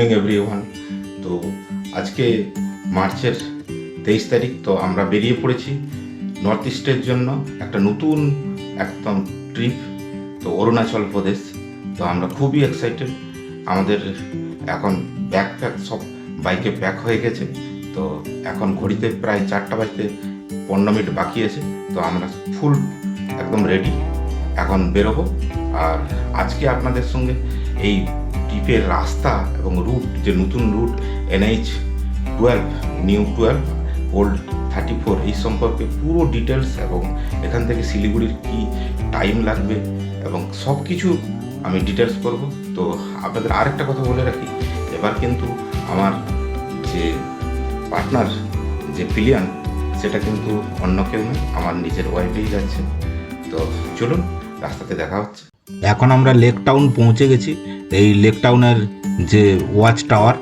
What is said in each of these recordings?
Morning everyone. তো আজকে মার্চের 23 তারিখ। তো আমরা বেরিয়ে পড়েছি নর্থ ইস্টের জন্য একটা নতুন একদম ট্রিপ, তো অরুণাচল প্রদেশ। তো আমরা খুবই এক্সাইটেড। আমাদের এখন ব্যাগ সব বাইকে প্যাক হয়ে গেছে। তো এখন ঘড়িতে প্রায় 4টা বাজতে 15 মিনিট বাকি আছে। তো আমরা ফুল একদম রেডি, এখন বেরোবো। আর আজকে আপনাদের সঙ্গে এই ট্রিপের রাস্তা এবং রুট, যে নতুন রুট NH12, নিউ 12, ওল্ড 34, এই সম্পর্কে পুরো ডিটেলস এবং এখান থেকে শিলিগুড়ির কি টাইম লাগবে এবং সব কিছু আমি ডিটেলস করব। তো আপনাদের আরেকটা কথা বলে রাখি, এবার কিন্তু আমার যে পার্টনার, যে পিলিয়ান, সেটা কিন্তু অন্য কেউ নয়, আমার নিজের ওয়াইফেই যাচ্ছে। তো চলুন, রাস্তাতে দেখা হচ্ছে। এখন আমরা লেক টাউন পৌঁছে গেছি। এই লেক টাউনের যে ওয়াচ টাওয়ার,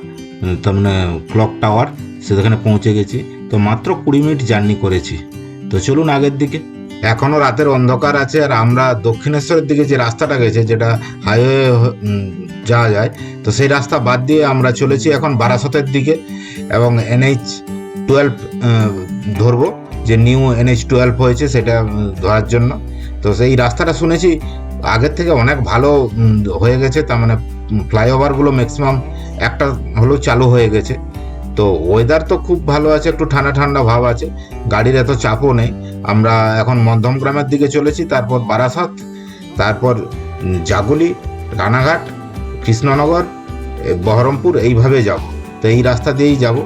তার মানে ক্লক টাওয়ার, সেখানে পৌঁছে গেছি। তো মাত্র 20 মিনিট জার্নি করেছি। তো চলুন আগের দিকে। এখনও রাতের অন্ধকার আছে, আর আমরা দক্ষিণেশ্বরের দিকে যে রাস্তাটা গেছে, যেটা হাইওয়ে যাওয়া যায়, তো সেই রাস্তা বাদ দিয়ে আমরা চলেছি এখন বারাসতের দিকে এবং NH12 ধরবো। যে নিউ NH12 হয়েছে সেটা ধরার জন্য। তো সেই রাস্তাটা শুনেছি আগের থেকে অনেক ভালো হয়ে গেছে। তার মানে ফ্লাইওভারগুলো ম্যাক্সিমাম একটা হলেও চালু হয়ে গেছে। তো ওয়েদার তো খুব ভালো আছে, একটু ঠান্ডা ঠান্ডা ভাব আছে, গাড়ির এত চাপও নেই। আমরা এখন মধ্যমগ্রামের দিকে চলেছি, তারপর বারাসাত, তারপর জাগুলি, রানাঘাট, কৃষ্ণনগর, বহরমপুর, এইভাবে যাব। তো এই রাস্তা দিয়েই যাব।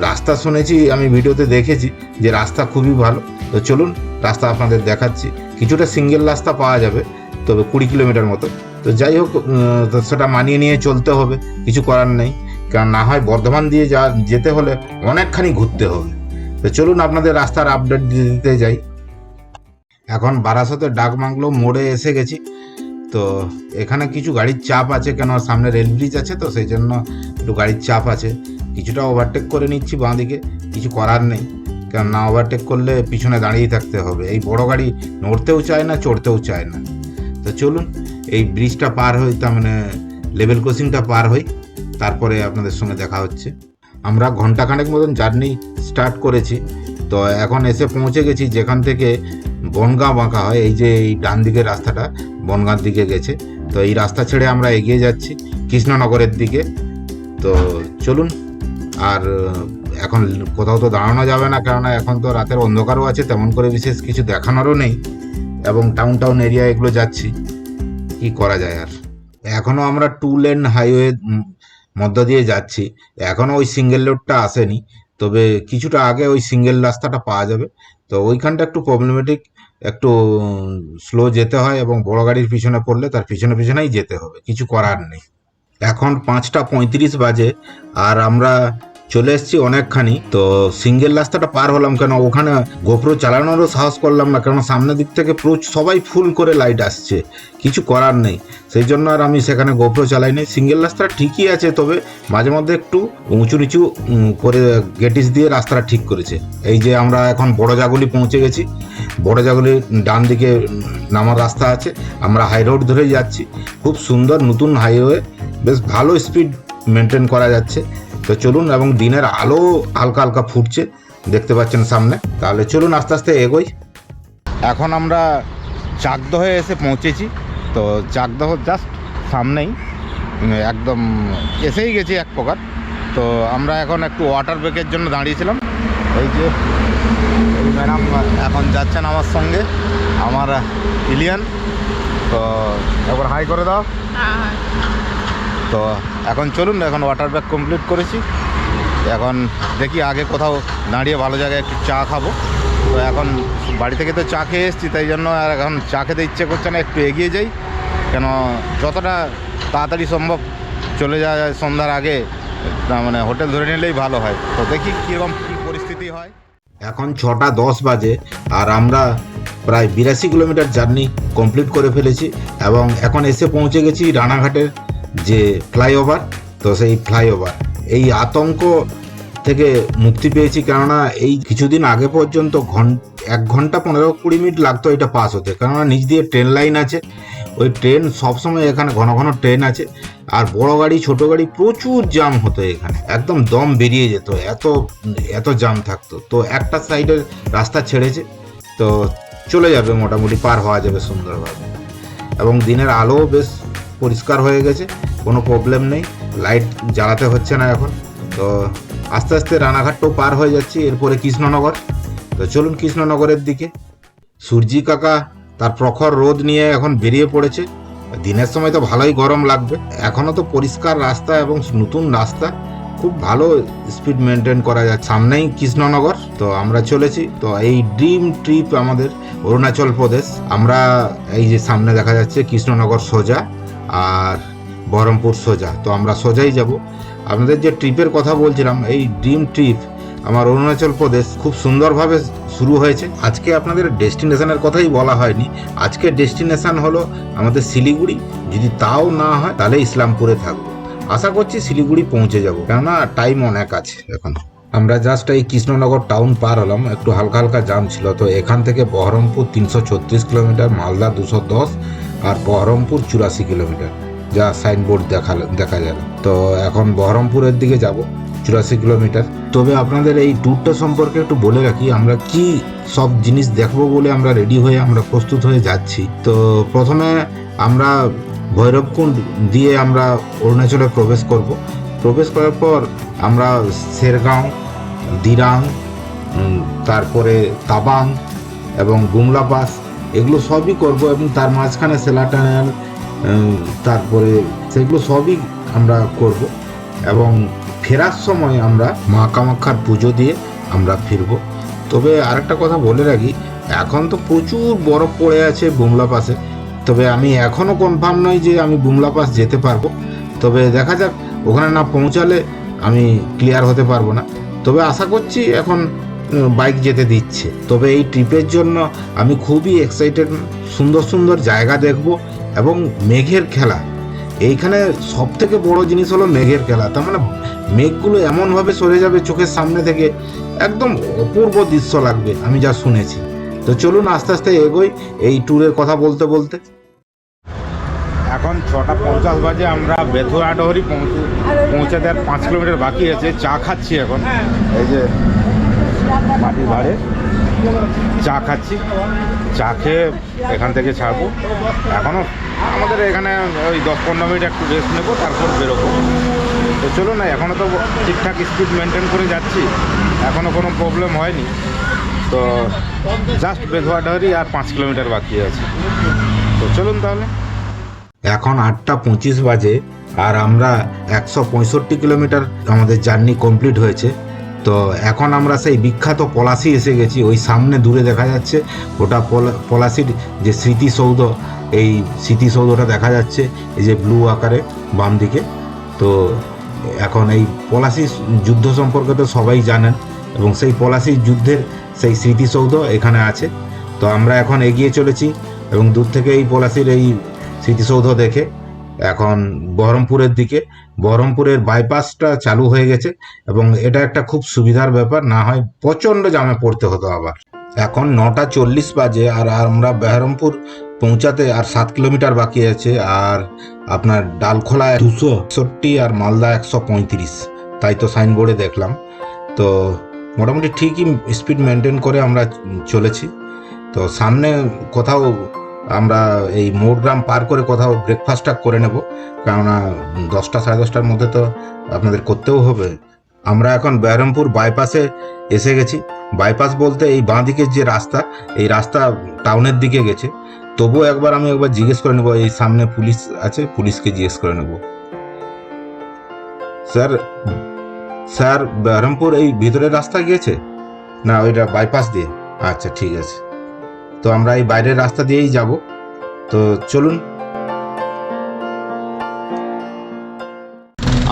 রাস্তা শুনেছি, আমি ভিডিওতে দেখেছি যে রাস্তা খুবই ভালো। তো চলুন রাস্তা আপনাদের দেখাচ্ছি। কিছুটা সিঙ্গেল রাস্তা পাওয়া যাবে, তবে 20 কিলোমিটার মতো। তো যাই হোক, সেটা মানিয়ে নিয়ে চলতে হবে, কিছু করার নেই। কারণ না হয় বর্ধমান দিয়ে যেতে হলে অনেকখানি ঘুরতে হবে। তো চলুন আপনাদের রাস্তার আপডেট দিতে যাই। এখন বারাসতের ডাকবাংলো মোড়ে এসে গেছি। তো এখানে কিছু গাড়ির চাপ আছে, কেন সামনে রেল ব্রিজ আছে, তো সেই জন্য একটু গাড়ির চাপ আছে। কিছুটা ওভারটেক করে নিচ্ছি বাঁ দিকে, কিছু করার নেই, কারণ না ওভারটেক করলে পিছনে দাঁড়িয়ে থাকতে হবে। এই বড় গাড়ি নড়তেও চায় না, চড়তেও চায় না। তো চলুন এই ব্রিজটা পার হই, তার মানে লেভেল ক্রসিংটা পার হই, তারপরে আপনাদের সঙ্গে দেখা হচ্ছে। আমরা ঘন্টাখানেক মতন জার্নি স্টার্ট করেছি। তো এখন এসে পৌঁছে গেছি যেখান থেকে বনগাঁ বাঁকা হয়। এই যে এই ডান দিকের রাস্তাটা বনগাঁর দিকে গেছে। তো এই রাস্তা ছেড়ে আমরা এগিয়ে যাচ্ছি কৃষ্ণনগরের দিকে। তো চলুন। আর এখন কোথাও তো দাঁড়ানো যাবে না, কেননা এখন তো রাতের অন্ধকারও আছে, তেমন করে বিশেষ কিছু দেখানোরও নেই, এবং টাউন এরিয়া এগুলো যাচ্ছি, কি করা যায় আর। এখনও আমরা 2 লেন হাইওয়ে মধ্য দিয়ে যাচ্ছি। এখনও ওই সিঙ্গেল রোডটা আসেনি, তবে কিছুটা আগে ওই সিঙ্গেল রাস্তাটা পাওয়া যাবে। তো ওইখানটা একটু প্রবলেমেটিক, একটু স্লো যেতে হয়, এবং বড় গাড়ির পিছনে পড়লে তার পিছনেই যেতে হবে, কিছু করার নেই। এখন 5টা 35 বাজে, আর আমরা চলে এসেছি অনেকখানি। তো সিঙ্গেল রাস্তাটা পার হলাম, কেন ওখানে গোপ্রো চালানোরও সাহস করলাম না, কারণ সামনের দিক থেকে সবাই ফুল করে লাইট আসছে, কিছু করার নেই। সেই জন্য আর আমি সেখানে গোপ্রো চালাইনি। সিঙ্গেল রাস্তা ঠিকই আছে, তবে মাঝে মধ্যে একটু উঁচু নিচু করে গেটিস দিয়ে রাস্তাটা ঠিক করেছে। এই যে আমরা এখন বড় জাগুলি পৌঁছে গেছি। বড় জাগুলির ডান দিকে নামার রাস্তা আছে, আমরা হাই রোড ধরে যাচ্ছি। খুব সুন্দর নতুন হাইওয়ে, বেশ ভালো স্পিড মেনটেন করা যাচ্ছে। তো চলুন, এবং দিনের আলো হালকা হালকা ফুটছে, দেখতে পাচ্ছেন সামনে। তাহলে চলুন আস্তে আস্তে এগোই। এখন আমরা চাকদহে এসে পৌঁছেছি। তো চাকদহ জাস্ট সামনেই, একদম এসেই গেছি এক প্রকার। তো আমরা এখন একটু ওয়াটার ব্রেকের জন্য দাঁড়িয়েছিলাম। এই যে এই ম্যাডাম এখন যাচ্ছেন আমার সঙ্গে, আমার ইলিয়ান। তো একবার হাই করে দাও। তো এখন চলুন, এখন ওয়াটার ব্যাগ কমপ্লিট করেছি। এখন দেখি আগে কোথাও দাঁড়িয়ে ভালো জায়গায় একটু চা খাবো। তো এখন বাড়ি থেকে তো চা খেয়ে এসেছি, তাই জন্য আর এখন চা খেতে ইচ্ছে করছে না, একটু এগিয়ে যাই, কেন যতটা তাড়াতাড়ি সম্ভব চলে যাওয়া যায় সন্ধ্যার আগে, মানে হোটেল ধরে নিলেই ভালো হয়। তো দেখি কীরকম কী পরিস্থিতি হয়। এখন 6টা 10 বাজে, আর আমরা প্রায় 82 কিলোমিটার জার্নি কমপ্লিট করে ফেলেছি, এবং এখন এসে পৌঁছে গেছি রানাঘাটের যে ফ্লাইওভার। তো সেই ফ্লাইওভার, এই আতঙ্ক থেকে মুক্তি পেয়েছি। কেননা এই কিছুদিন আগে পর্যন্ত 1 ঘন্টা 15-20 মিনিট লাগতো এটা পাস হতে, কেননা নিচ দিয়ে ট্রেন লাইন আছে। ওই ট্রেন সবসময় এখানে ঘন ঘন ট্রেন আছে, আর বড় গাড়ি ছোট গাড়ি প্রচুর জ্যাম হতো এখানে, একদম দম বেরিয়ে যেত, এত জ্যাম থাকতো। তো একটা সাইডের রাস্তা ছেড়েছে, তো চলে যাবে, মোটামুটি পার হওয়া যাবে সুন্দরভাবে। এবং দিনের আলোও বেশ পরিষ্কার হয়ে গেছে, কোনো প্রবলেম নেই, লাইট জ্বালাতে হচ্ছে না এখন। তো আস্তে আস্তে রানাঘাটটাও পার হয়ে যাচ্ছি, এরপরে কৃষ্ণনগর। তো চলুন কৃষ্ণনগরের দিকে। সূর্যি কাকা তার প্রখর রোদ নিয়ে এখন বেরিয়ে পড়েছে। দিনের সময় তো ভালোই গরম লাগবে, এখনো তো পরিষ্কার রাস্তা এবং নতুন রাস্তা, খুব ভালো স্পিড মেনটেন করা যায়। সামনেই কৃষ্ণনগর, তো আমরা চলেছি। তো এই ড্রিম ট্রিপ আমাদের অরুণাচল প্রদেশ। আমরা এই যে সামনে দেখা যাচ্ছে কৃষ্ণনগর সোজা আর বহরমপুর সোজা, তো আমরা সোজাই যাব। আপনাদের যে ট্রিপের কথা বলছিলাম, এই ড্রিম ট্রিপ আমার অরুণাচল প্রদেশ খুব সুন্দরভাবে শুরু হয়েছে। আজকে আপনাদের ডেস্টিনেশনের কথাই বলা হয়নি, আজকে ডেস্টিনেশন হলো আমাদের শিলিগুড়ি। যদি তাও না হয় তাহলে ইসলামপুরে থাকবো। আশা করছি শিলিগুড়ি পৌঁছে যাব, কেননা টাইম অনেক আছে এখন। আমরা জাস্ট এই কৃষ্ণনগর টাউন পার হলাম, একটু হালকা হালকা জাম ছিল। তো এখান থেকে বহরমপুর 336 কিলোমিটার, মালদা 210, আর বহরমপুর 84 কিলোমিটার, যা সাইনবোর্ড দেখা গেল। তো এখন বহরমপুরের দিকে যাব, 84 কিলোমিটার। তবে আপনাদের এই ট্যুরটা সম্পর্কে একটু বলে রাখি, আমরা কি সব জিনিস দেখবো বলে আমরা রেডি হয়ে আমরা প্রস্তুত হয়ে যাচ্ছি। তো প্রথমে আমরা ভৈরবকুণ্ড দিয়ে আমরা অরুণাচলে প্রবেশ করব। প্রবেশ করার পর আমরা শেরগাঁও, দিরাং, তারপরে তাবাং এবং বুমলা পাস, এগুলো সবই করব। এবং তার মাঝখানে সেলা টানেল, তারপরে সেগুলো সবই আমরা করব। এবং ফেরার সময় আমরা মা কামাখ্যার পুজো দিয়ে আমরা ফিরব। তবে আরেকটা কথা বলে রাখি, এখন তো প্রচুর বরফ পড়ে আছে বুমলা পাসে। তবে আমি এখনও কনফার্ম নই যে আমি বুমলা পাস যেতে পারবো। তবে দেখা যাক, ওখানে না পৌঁছালে আমি ক্লিয়ার হতে পারবো না। তবে আশা করছি এখন বাইক যেতে দিচ্ছে। তবে এই ট্রিপের জন্য আমি খুবই এক্সাইটেড। সুন্দর সুন্দর জায়গা দেখব এবং মেঘের খেলা। এইখানে সব থেকে বড় জিনিস হলো মেঘের খেলা। তার মানে মেঘগুলো এমনভাবে সরে যাবে চোখের সামনে থেকে, একদম অপূর্ব দৃশ্য লাগবে, আমি যা শুনেছি। তো চলুন আস্তে আস্তে এগোই এই ট্যুরের কথা বলতে বলতে। এখন 6:50 বাজে, আমরা বেথুয়াডহরি পৌঁছাতে আর 5 কিলোমিটার বাকি আছে। চা খাচ্ছি এখন, এই যে মাটির ভাড়ে চা খাচ্ছি। চা খেয়ে এখান থেকে ছাড়বো। এখনও আমাদের এখানে ওই 10-15 মিনিট একটু রেস্ট নেবো, তারপর বেরোবো। তো চলো না, এখনও তো ঠিকঠাক স্পিড মেনটেন করে যাচ্ছি, এখনও কোনো প্রবলেম হয়নি। তো জাস্ট বেথুয়াডহরি আর 5 কিলোমিটার বাকি আছে। তো চলুন তাহলে। এখন 8:25 বাজে, আর আমরা 165 কিলোমিটার আমাদের জার্নি কমপ্লিট হয়েছে। তো এখন আমরা সেই বিখ্যাত পলাশি এসে গেছি। ওই সামনে দূরে দেখা যাচ্ছে, ওটা পলাশির যে স্মৃতিসৌধ, এই স্মৃতিসৌধটা দেখা যাচ্ছে এই যে ব্লু আকারে বাম দিকে। তো এখন এই পলাশি যুদ্ধ সম্পর্কে তো সবাই জানেন, এবং সেই পলাশি যুদ্ধের সেই স্মৃতিসৌধ এখানে আছে। তো আমরা এখন এগিয়ে চলেছি, এবং দূর থেকে এই পলাশির এই স্মৃতিসৌধ দেখে এখন বহরমপুরের দিকে। বহরমপুরের বাইপাসটা চালু হয়ে গেছে, এবং এটা একটা খুব সুবিধার ব্যাপার, না হয় প্রচণ্ড জামে পড়তে হতো আবার। এখন 9:40 বাজে, আর আমরা বহরমপুর পৌঁছাতে আর 7 কিলোমিটার বাকি আছে। আর আপনার ডালখোলা 260 আর মালদা 135, তাই তো সাইনবোর্ডে দেখলাম। তো মোটামুটি ঠিকই স্পিড মেনটেন করে আমরা চলেছি। তো সামনে কোথাও আমরা এই মোড়গ্রাম পার করে কোথাও ব্রেকফাস্টটা করে নেব, কেননা 10টা সাড়ে 10টার মধ্যে তো আপনাদের করতেও হবে। আমরা এখন বহরমপুর বাইপাসে এসে গেছি। বাইপাস বলতে এই বাঁ দিকের যে রাস্তা, এই রাস্তা টাউনের দিকে গেছে। তবুও আমি একবার জিজ্ঞেস করে নেব, এই সামনে পুলিশ আছে, পুলিশকে জিজ্ঞেস করে নেব। স্যার বহরমপুর এই ভিতরের রাস্তা গিয়েছে না ওইটা বাইপাস দিয়ে? আচ্ছা ঠিক আছে, তো আমরা এই বাইরের রাস্তা দিয়েই যাব। তো চলুন।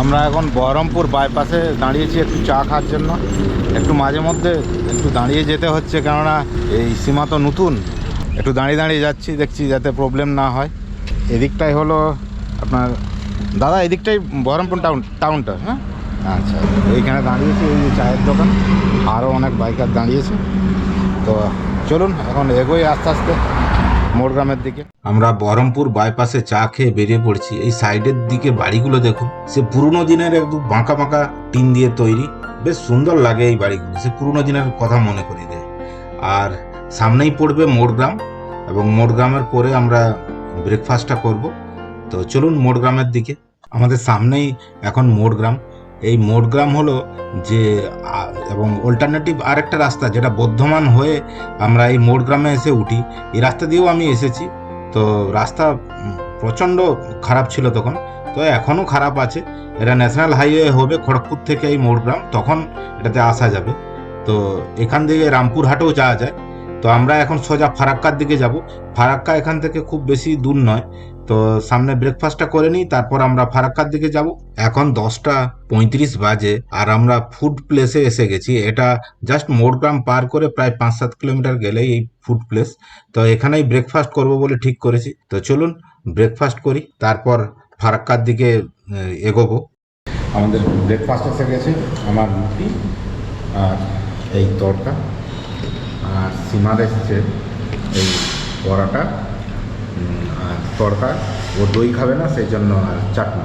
আমরা এখন বহরমপুর বাইপাসে দাঁড়িয়েছি একটু চা খাওয়ার জন্য। একটু মাঝে মধ্যে একটু দাঁড়িয়ে যেতে হচ্ছে, কেননা এই সীমা তো নতুন, একটু দাঁড়িয়ে দাঁড়িয়ে যাচ্ছি, দেখছি যাতে প্রবলেম না হয়। এদিকটাই হলো আপনার দাদা, এদিকটাই বহরমপুর টাউনটা। হ্যাঁ আচ্ছা, এইখানে দাঁড়িয়েছে এই যে চায়ের দোকান, আরও অনেক বাইকার দাঁড়িয়েছে। তো চলুন এখন এগোই আস্তে আস্তে মোড়গ্রামের দিকে। আমরা বহরমপুর বাইপাসে চা খেয়ে বেরিয়ে পড়ছি। এই সাইডের দিকে বাড়িগুলো দেখুন, সে পুরনো দিনের একদম বাঁকা বাঁকা টিন দিয়ে তৈরি, বেশ সুন্দর লাগে এই বাড়িগুলো, সে পুরনো দিনের কথা মনে করিয়ে দেয়। আর সামনেই পড়বে মোড়গ্রাম, এবং মোড়গ্রামের পরে আমরা ব্রেকফাস্টটা করব। তো চলুন মোড়গ্রামের দিকে। আমাদের সামনেই এখন মোড়গ্রাম। এই মোড়গ্রাম হলো যে এবং অল্টারনেটিভ আরেকটা রাস্তা যেটা বর্ধমান হয়ে আমরা এই মোড়গ্রামে এসে উঠি। এই রাস্তা দিয়েও আমি এসেছি। তো রাস্তা প্রচণ্ড খারাপ ছিল তখন, তো এখনও খারাপ আছে। এটা ন্যাশনাল হাইওয়ে হবে খড়গপুর থেকে এই মোড়গ্রাম, তখন এটাতে আসা যাবে। তো এখান থেকে রামপুরহাটেও যাওয়া যায়। তো আমরা এখন সোজা ফারাক্কার দিকে যাব। ফারাক্কা এখান থেকে খুব বেশি দূর নয়। তো সামনে ব্রেকফাস্টটা করে নিই, তারপর আমরা ফারাক্কার দিকে যাব। এখন 10:35 বাজে, আর আমরা ফুড প্লেসে এসে গেছি। এটা জাস্ট মোড়গ্রাম পার করে প্রায় 5-7 কিলোমিটার গেলেই এই ফুড প্লেস। তো এখানেই ব্রেকফাস্ট করব বলে ঠিক করেছি। তো চলুন ব্রেকফাস্ট করি, তারপর ফারাক্কার দিকে এগোবো। আমাদের ব্রেকফাস্ট এসে গেছে, আমার রুটি আর এই তড়কা, আর সীমার এসেছে এই পরোটা আর তড়কা। ও দই খাবে না, সেই জন্য আর চাটনি।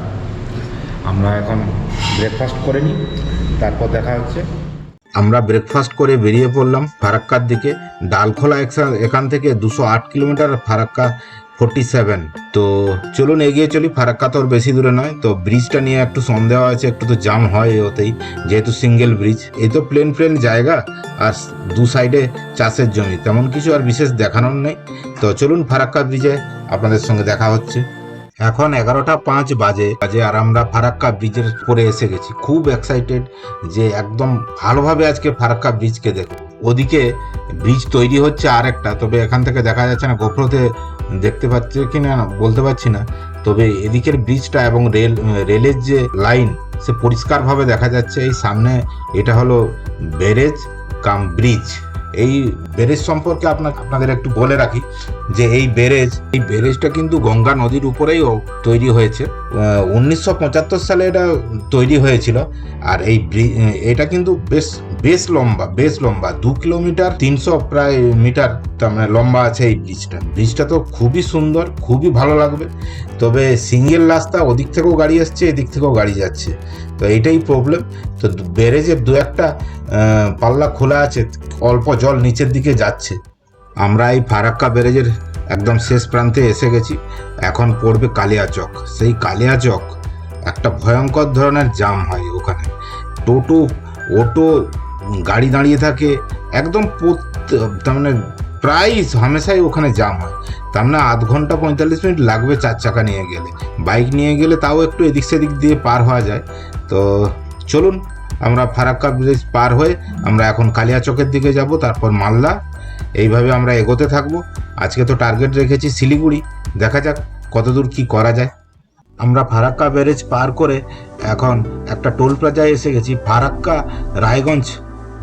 আমরা এখন ব্রেকফাস্ট করে নিই, তারপর দেখা হচ্ছে। আমরা ব্রেকফাস্ট করে বেরিয়ে পড়লাম ফারাক্কার দিকে। ডালখোলা এখান থেকে 208 কিলোমিটার, ফারাক্কা 47। তো চলুন এগিয়ে চলি। ফারাক্কা তো আর বেশি দূরে নয়। তো ব্রিজটা নিয়ে একটু সন্দেহ আছে, একটু তো জাম হয় ওতেই, যেহেতু সিঙ্গেল ব্রিজ। এই তো প্লেন জায়গা, আর দু সাইডে চাষের জমি, তেমন কিছু আর বিশেষ দেখানোর নেই। তো চলুন ফারাক্কা ব্রিজে আপনাদের সঙ্গে দেখা হচ্ছে। এখন 11:05 বাজে, আর আমরা ফারাক্কা ব্রিজের উপরে এসে গেছি। খুব এক্সাইটেড যে একদম ভালোভাবে আজকে ফারাক্কা ব্রিজকে দেখো। ওদিকে ব্রিজ তৈরি হচ্ছে আর একটা, তবে এখান থেকে দেখা যাচ্ছে না, গোপ্রোতে দেখতে পাচ্ছে কি না বলতে পারছি না। তবে এদিকের ব্রিজটা এবং রেলের যে লাইন, সে পরিষ্কারভাবে দেখা যাচ্ছে। এই সামনে এটা হলো ব্যারেজ কাম ব্রিজ। এই ব্যারেজ সম্পর্কে আপনাদের একটু বলে রাখি যে এই ব্যারেজটা কিন্তু গঙ্গা নদীর উপরেই তৈরি হয়েছে। 1975 সালে এটা তৈরি হয়েছিল। আর এটা কিন্তু বেশ লম্বা 2 কিলোমিটার 300 প্রায় মিটার মানে লম্বা আছে এই ব্রিজটা। তো খুবই সুন্দর, খুবই ভালো লাগবে। তবে সিঙ্গেল রাস্তা, ওদিক থেকেও গাড়ি আসছে, এদিক থেকেও গাড়ি যাচ্ছে। তো এইটাই প্রবলেম। তো ব্যারেজের দু একটা পাল্লা খোলা আছে, অল্প জল নিচের দিকে যাচ্ছে। আমরা এই ফারাক্কা ব্যারেজের একদম শেষ প্রান্তে এসে গেছি। এখন পড়বে কালিয়াচক। সেই কালিয়াচক একটা ভয়ঙ্কর ধরনের জাম হয় ওখানে। টোটো, অটো, গাড়ি দাঁড়িয়ে থাকে একদম, তার মানে প্রায় হামেশাই ওখানে জাম হয়। তার মানে 0.5 ঘন্টা 45 মিনিট লাগবে 4 চাকা নিয়ে গেলে। বাইক নিয়ে গেলে তাও একটু এদিক সেদিক দিয়ে পার হওয়া যায়। তো চলুন আমরা ফারাক্কা ব্রিজ পার হয়ে আমরা এখন কালিয়াচকের দিকে যাব, তারপর মালদা। এইভাবে আমরা এগোতে থাকবো। আজকে তো টার্গেট রেখেছি শিলিগুড়ি, দেখা যাক কতদূর কি করা যায়। আমরা ফারাক্কা ব্যারেজ পার করে এখন একটা টোল প্লাজায় এসে গেছি, ফারাক্কা রায়গঞ্জ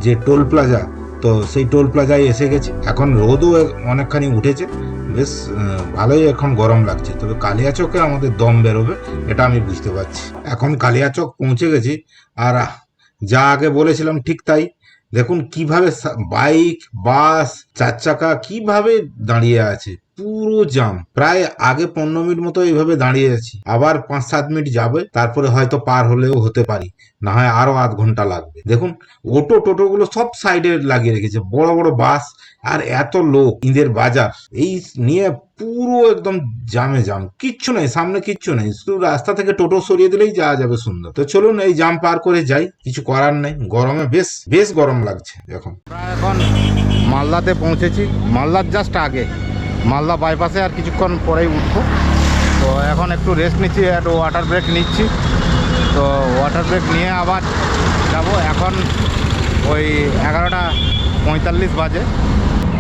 যে টোল প্লাজা। তো সেই টোল প্লাজায় এসে গেছি। এখন রোদও অনেকখানি উঠেছে, বেশ ভালোই এখন গরম লাগছে। তবে কালিয়াচকে আমাদের দম বেরোবে, এটা আমি বুঝতে পারছি। এখন কালিয়াচক পৌঁছে গেছি, আর যা আগে বলেছিলাম ঠিক তাই। দেখুন কিভাবে বাইক, বাস, 4 চাকা কিভাবে দাঁড়িয়ে আছে, পুরো জাম। প্রায় আগে 15 মিনিট মতো এইভাবে দাঁড়িয়ে আছি, আবার 5-7 মিনিট যাবে, তারপরে হয়তো পার হলেও হতে পারি, না হয় আরো 0.5 ঘন্টা লাগবে। দেখুন টোটোগুলো সব সাইডে লাগিয়ে রেখেছে, বড় বড় বাস, আর এত লোক, ঈদের বাজার, এই নিয়ে পুরো একদম জাম। কিচ্ছু নেই সামনে, কিচ্ছু নেই, শুধু রাস্তা থেকে টোটো সরিয়ে দিলেই যাওয়া যাবে সুন্দর। তো চলুন এই জাম পার করে যাই, কিছু করার নেই। গরমে বেশ গরম লাগছে এখন। এখন মালদাতে পৌঁছেছি, মালদার জাস্ট আগে, মালদা বাইপাসে আর কিছুক্ষণ পরেই উঠবো। তো এখন একটু রেস্ট নিচ্ছি, একটু ওয়াটার ব্রেক নিচ্ছি। তো ওয়াটার ব্রেক নিয়ে আবার যাব। এখন ওই 11:45 বাজে।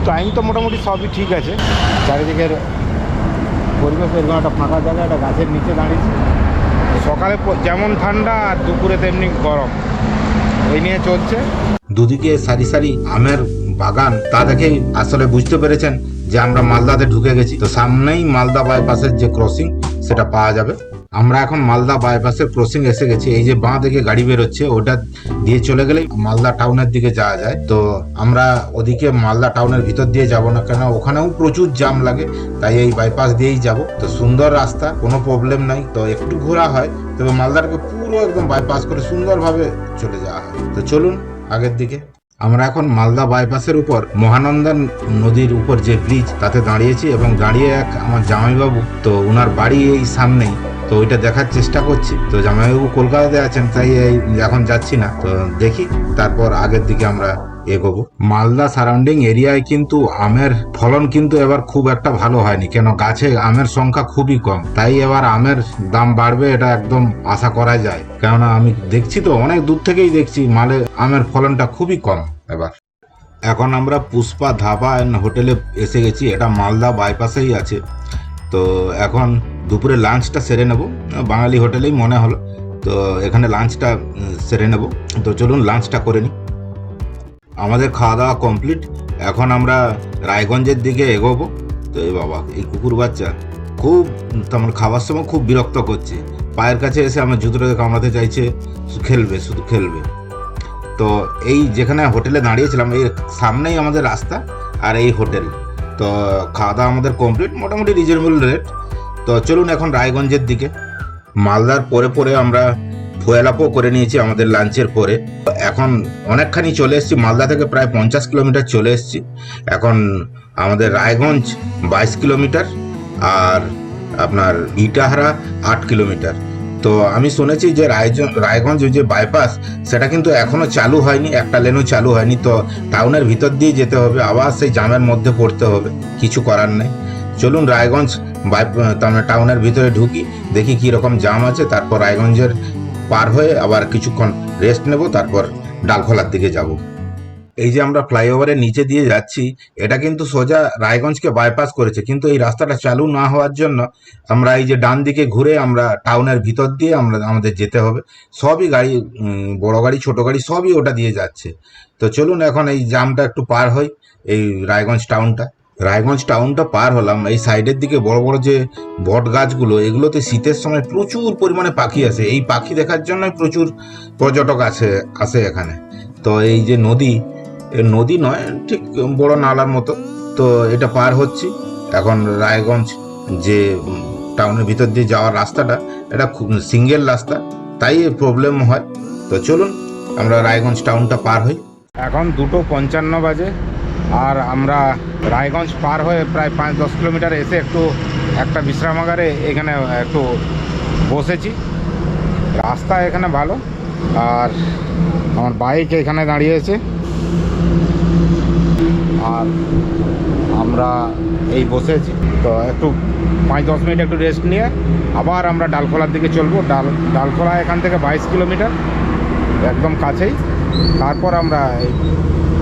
টাইম তো মোটামুটি সবই ঠিক আছে। চারিদিকের পরিবেশ, এরকম একটা ফাঁকা জায়গা, একটা গাছের নিচে দাঁড়িয়েছি। সকালে যেমন ঠান্ডা, আর দুপুরে তেমনি গরম, এই নিয়ে চলছে। দুদিকে সারি সারি আমের বাগান, তা দেখেই আসলে বুঝতে পেরেছেন যে আমরা মালদাতে ঢুকে গেছি। তো সামনেই মালদা বাইপাসের যে ক্রসিং, সেটা পাওয়া যাবে। আমরা এখন মালদা বাইপাসের ক্রসিং এসে গেছি। এই যে বাঁ দিকে গাড়ি বেরোচ্ছে, ওটা দিয়ে চলে গেলেই মালদা টাউনের দিকে যাওয়া যায়। তো আমরা ওদিকে মালদা টাউনের ভিতর দিয়ে যাব না, কেন ওখানেও প্রচুর জ্যাম লাগে, তাই এই বাইপাস দিয়েই যাব। তো সুন্দর রাস্তা, কোনো প্রবলেম নাই। তো একটু ঘোরা হয়, তবে মালদাটাকে পুরো একদম বাইপাস করে সুন্দরভাবে চলে যাওয়া হয়। তো চলুন আগের দিকে। আমরা এখন মালদা বাইপাসের উপর মহানন্দা নদীর উপর যে ব্রিজ, তাতে দাঁড়িয়েছি এবং দাঁড়িয়ে এক আমার জামাইবাবু, তো ওনার বাড়ি এই সামনেই, তো ওইটা দেখার চেষ্টা করছি। তো জামাইবাবু কলকাতাতে আছেন, তাই এখন যাচ্ছি না। তো দেখি তারপর আগের দিকে আমরা এগোবো। মালদা সারাউন্ডিং এরিয়ায় কিন্তু আমের ফলন কিন্তু এবার খুব একটা ভালো হয়নি, কেন গাছে আমের সংখ্যা খুবই কম, তাই এবার আমের দাম বাড়বে এটা একদম আশা করা যায়। কেননা আমি দেখছি, তো অনেক দূর থেকেই দেখছি মালে আমের ফলনটা খুবই কম এবার। এখন আমরা পুষ্পা ধাবা অ্যান্ড হোটেলে এসে গেছি, এটা মালদা বাইপাসেই আছে। তো এখন দুপুরে লাঞ্চটা সেরে নেব, বাঙালি হোটেলেই মনে হলো, তো এখানে লাঞ্চটা সেরে নেব। তো চলুন লাঞ্চটা করে নিই। আমাদের খাওয়া দাওয়া কমপ্লিট, এখন আমরা রায়গঞ্জের দিকে এগোবো। তো এই বাবা, এই কুকুর বাচ্চা খুব তেমন খাবার সময় খুব বিরক্ত করছে, পায়ের কাছে এসে আমার জুতোটাকে কামড়াতে চাইছে, শুধু খেলবে। তো এই যেখানে হোটেলে দাঁড়িয়েছিলাম, এই সামনেই আমাদের রাস্তা আর এই হোটেল। তো খাওয়া দাওয়া আমাদের কমপ্লিট, মোটামুটি রিজনেবল রেট। তো চলুন এখন রায়গঞ্জের দিকে। মালদার পরে পরে আমরা ফুয়েলাপও করে নিয়েছি আমাদের লাঞ্চের পরে। এখন অনেকখানি চলে এসেছি, মালদা থেকে প্রায় 50 কিলোমিটার চলে এসেছি। এখন আমাদের রায়গঞ্জ 22 কিলোমিটার আর আপনার ইটাহারা 8 কিলোমিটার। তো আমি শুনেছি যে রায়গঞ্জ যে বাইপাস, সেটা কিন্তু এখনো চালু হয়নি, একটা লেনও চালু হয়নি। তো টাউনের ভিতর দিয়ে যেতে হবে, আবার সেই জামের মধ্যে পড়তে হবে, কিছু করার নেই। চলুন রায়গঞ্জ টাউনের ভিতরে ঢুকি, দেখি কি রকম জাম আছে, তারপর রায়গঞ্জের পার হয়ে আবার কিছুক্ষণ রেস্ট নেব, তারপর ডালখোলার দিকে যাব। এই যে আমরা ফ্লাইওভারের নিচে দিয়ে যাচ্ছি, এটা কিন্তু সোজা রায়গঞ্জকে বাইপাস করেছে, কিন্তু এই রাস্তাটা চালু না হওয়ার জন্য আমরা এই যে ডান দিকে ঘুরে আমরা টাউনের ভিতর দিয়ে আমাদের যেতে হবে। সবই গাড়ি, বড় গাড়ি ছোট গাড়ি সবই ওটা দিয়ে যাচ্ছে। তো চলুন এখন এই জামটা একটু পার হই, এই রায়গঞ্জ টাউনটা পার হলাম। এই সাইডের দিকে বড় বড় যে বট গাছগুলো, এগুলোতে শীতের সময় প্রচুর পরিমাণে পাখি আসে, এই পাখি দেখার জন্য প্রচুর পর্যটক আসে এখানে। তো এই যে নদী নয়, ঠিক বড় নালার মতো, তো এটা পার হচ্ছি এখন। রায়গঞ্জ যে টাউনের ভিতর দিয়ে যাওয়ার রাস্তাটা, এটা খুব সিঙ্গেল রাস্তা, তাই প্রবলেম হয়। তো চলুন আমরা রায়গঞ্জ টাউনটা পার হই। এখন 2:55 বাজে, আর আমরা রায়গঞ্জ পার হয়ে প্রায় 5-10 কিলোমিটার এসে একটা বিশ্রামাগারে এখানে একটু বসেছি। রাস্তা এখানে ভালো, আর আমার বাইক এখানে দাঁড়িয়েছে, আর আমরা এই বসেছি। তো একটু 5-10 মিনিট একটু রেস্ট নিয়ে আবার আমরা ডালখোলার দিকে চলবো। ডালখোলা এখান থেকে 22 কিলোমিটার, একদম কাছেই। তারপর আমরা এই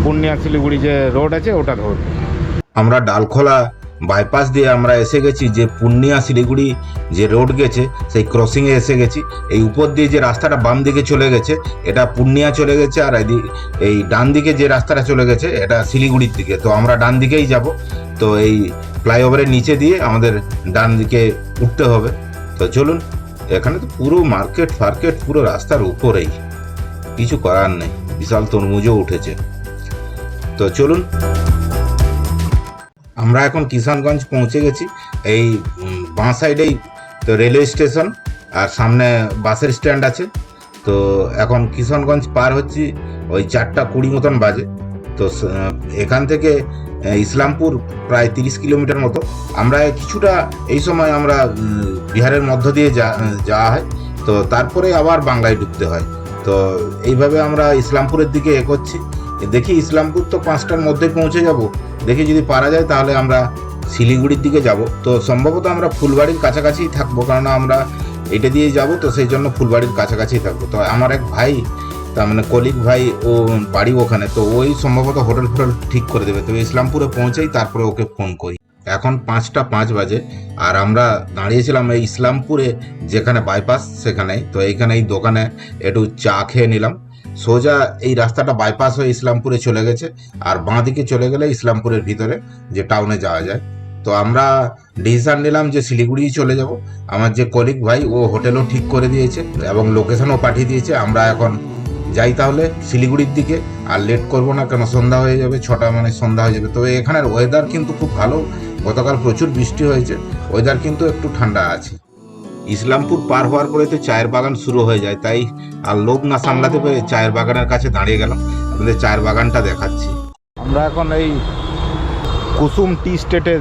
পূর্ণিয়া শিলিগুড়ি যে রোড আছে ওটা ধরব। আমরা ডালখোলা বাইপাস দিয়ে আমরা এসে গেছি, যে পূর্ণিয়া শিলিগুড়ি যে রোড গেছে সেই ক্রসিংয়ে এসে গেছি। এই উপর দিয়ে যে রাস্তাটা বাম দিকে চলে গেছে, এটা পূর্ণিয়া চলে গেছে, আর এই ডান দিকে যে রাস্তাটা চলে গেছে এটা শিলিগুড়ির দিকে। তো আমরা ডান দিকেই যাব। তো এই ফ্লাইওভারের নিচে দিয়ে আমাদের ডান দিকে উঠতে হবে। তো চলুন, এখানে তো পুরো মার্কেট পুরো রাস্তার উপরেই, কিছু করার নেই, বিশাল তরমুজও উঠেছে। তো চলুন, আমরা এখন কিষানগঞ্জ পৌঁছে গেছি। এই বাঁ সাইডেই তো রেলওয়ে স্টেশন, আর সামনে বাসের স্ট্যান্ড আছে। তো এখন কিষানগঞ্জ পার হচ্ছি, ওই 4:20 মতন বাজে। তো এখান থেকে ইসলামপুর প্রায় 30 কিলোমিটার মতো। আমরা কিছুটা এই সময় আমরা বিহারের মধ্য দিয়ে যাওয়া হয়, তো তারপরে আবার বাংলায় ঢুকতে হয়। তো এইভাবে আমরা ইসলামপুরের দিকে এগোচ্ছি। দেখি ইসলামপুর তো 5টার মধ্যে পৌঁছে যাব, দেখি যদি পারা যায় তাহলে আমরা শিলিগুড়ির দিকে যাব। তো সম্ভবত আমরা ফুলবাড়ির কাছাকাছিই থাকবো, কারণ আমরা এটা দিয়ে যাব, তো সেই জন্য ফুলবাড়ির কাছাকাছিই থাকবো। তো আমার এক ভাই, তার মানে কলিগ ভাই, ও বাড়ি ওখানে, তো ওই সম্ভবত হোটেল ঠিক করে দেবে। তো ইসলামপুরে পৌঁছেই তারপরে ওকে ফোন করি। এখন 5:05 বাজে, আর আমরা দাঁড়িয়েছিলাম এই ইসলামপুরে যেখানে বাইপাস সেখানেই। তো এইখানে এই দোকানে একটু চা খেয়ে নিলাম। সোজা এই রাস্তাটা বাইপাস হয়ে ইসলামপুরে চলে গেছে, আর বাঁ দিকে চলে গেলে ইসলামপুরের ভিতরে যে টাউনে যাওয়া যায়। তো আমরা ডিসিশন নিলাম যে শিলিগুড়ি চলে যাব। আমার যে কলিগ ভাই ও হোটেলও ঠিক করে দিয়েছে এবং লোকেশনও পাঠিয়ে দিয়েছে। আমরা এখন যাই তাহলে শিলিগুড়ির দিকে, আর লেট করব না, কেন সন্ধ্যা হয়ে যাবে, 6টা মানে সন্ধ্যা হয়ে যাবে। তবে এখানের ওয়েদার কিন্তু খুব ভালো, গতকাল প্রচুর বৃষ্টি হয়েছে, ওয়েদার কিন্তু একটু ঠান্ডা আছে। ইসলামপুর পার হওয়ার পরে তো চায়ের বাগান শুরু হয়ে যায়, তাই আর লোভ না সামলাতে পেরে চায়ের বাগানের কাছে দাঁড়িয়ে গেলাম, আপনাদের চায়ের বাগানটা দেখাচ্ছি। আমরা এখন এই কুসুম টি স্টেটে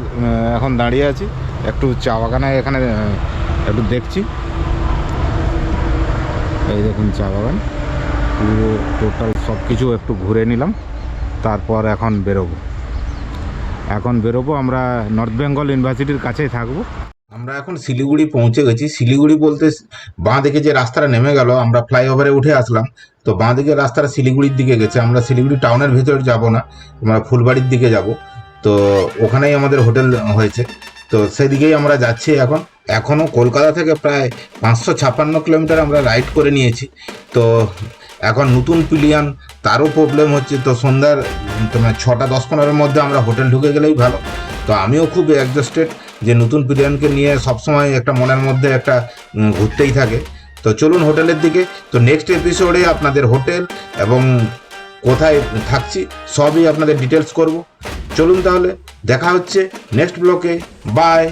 এখন দাঁড়িয়ে আছি, একটু চা বাগানে এখানে একটু দেখছি। এই দেখুন চা বাগান পুরো টোটাল সব কিছু একটু ঘুরে নিলাম, তারপর এখন বেরোবো। আমরা নর্থ বেঙ্গল ইউনিভার্সিটির কাছেই থাকবো। আমরা এখন শিলিগুড়ি পৌঁছে গেছি। শিলিগুড়ি বলতে বাঁ দিকে যে রাস্তাটা নেমে গেল, আমরা ফ্লাইওভারে উঠে আসলাম, তো বাঁ দিকে রাস্তাটা শিলিগুড়ির দিকে গেছে। আমরা শিলিগুড়ি টাউনের ভিতরে যাব না, আমরা ফুলবাড়ির দিকে যাব। তো ওখানেই আমাদের হোটেল হয়েছে, তো সেদিকেই আমরা যাচ্ছি। এখনও কলকাতা থেকে প্রায় 556 কিলোমিটার আমরা রাইড করে নিয়েছি। তো এখন নতুন পিলিয়ান, তারও প্রবলেম হচ্ছে। তো সন্ধ্যার তোমার 6টা 10-15-এর মধ্যে আমরা হোটেল ঢুকে গেলেই ভালো। তো আমিও খুব অ্যাডজাস্টেড যে নতুন পিলিয়ানকে নিয়ে সবসময় একটা মনের মধ্যে একটা ঘুরতেই থাকে। তো চলুন হোটেলের দিকে। তো নেক্সট এপিসোডে আপনাদের হোটেল এবং কোথায় থাকছি সবই আপনাদের ডিটেলস করব। চলুন তাহলে, দেখা হচ্ছে নেক্সট ব্লকে। বাই।